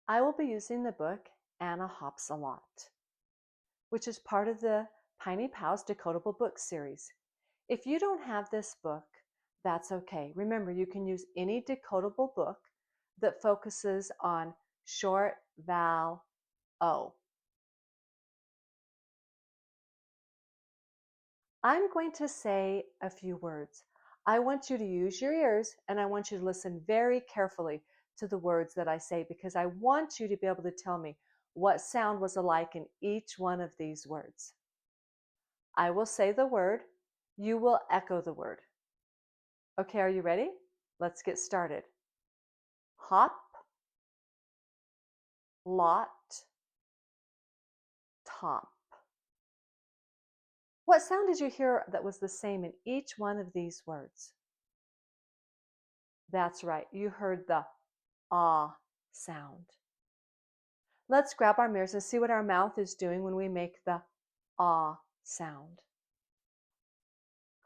I will be using the book Anna Hops a Lot, which is part of the Piney Pals Decodable book series. If you don't have this book, that's okay. Remember, you can use any decodable book that focuses on short vowel O. I'm going to say a few words. I want you to use your ears and I want you to listen very carefully to the words that I say because I want you to be able to tell me what sound was alike in each one of these words. I will say the word, you will echo the word. Okay, are you ready? Let's get started. Hop, lot, top. What sound did you hear that was the same in each one of these words? That's right, you heard the ah sound. Let's grab our mirrors and see what our mouth is doing when we make the ah sound.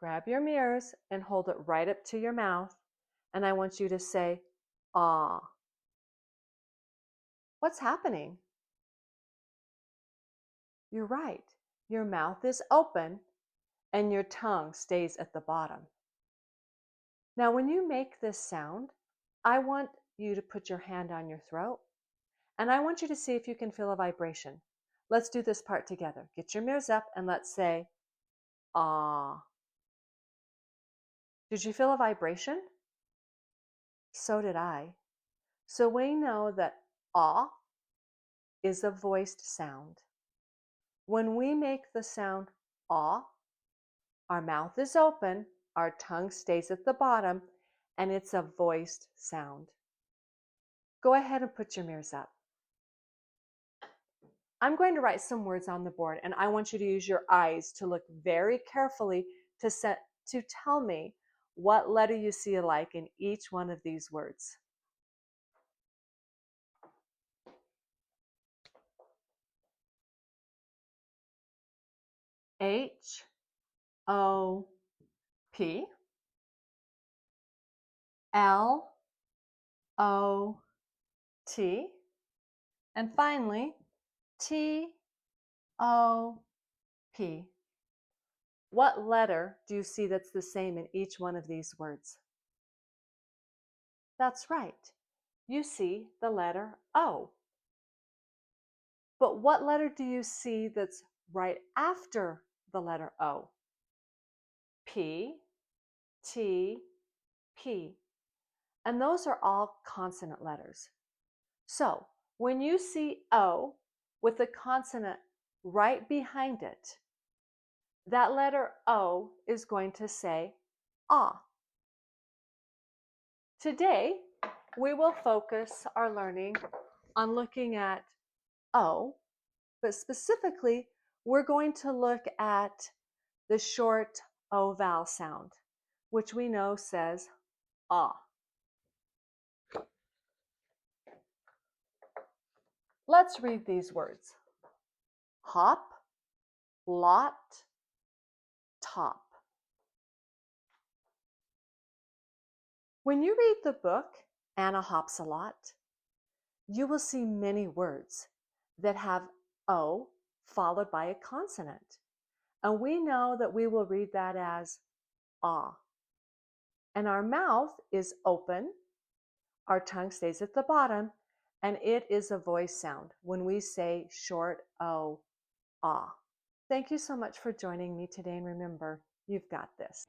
Grab your mirrors and hold it right up to your mouth, and I want you to say ah. What's happening? You're right. Your mouth is open and your tongue stays at the bottom. Now, when you make this sound, I want you to put your hand on your throat and I want you to see if you can feel a vibration. Let's do this part together. Get your mirrors up and let's say, ah. Did you feel a vibration? So did I. So we know that ah is a voiced sound. When we make the sound ah, our mouth is open, our tongue stays at the bottom, and it's a voiced sound. Go ahead and put your mirrors up. I'm going to write some words on the board, and I want you to use your eyes to look very carefully to tell me what letter you see alike in each one of these words. H, O, P, L, O, T, and finally T, O, P. What letter do you see that's the same in each one of these words? That's right. You see the letter O. But what letter do you see that's right after the letter O? P, T, P. And those are all consonant letters. So when you see O with the consonant right behind it, that letter O is going to say ah. Today, we will focus our learning on looking at O, but specifically, we're going to look at the short O vowel sound, which we know says ah. Let's read these words. Hop, lot, top. When you read the book, Anna Hops a Lot, you will see many words that have O followed by a consonant. And we know that we will read that as ah. And our mouth is open, our tongue stays at the bottom, and it is a voice sound when we say short O, ah. Thank you so much for joining me today, and remember, you've got this.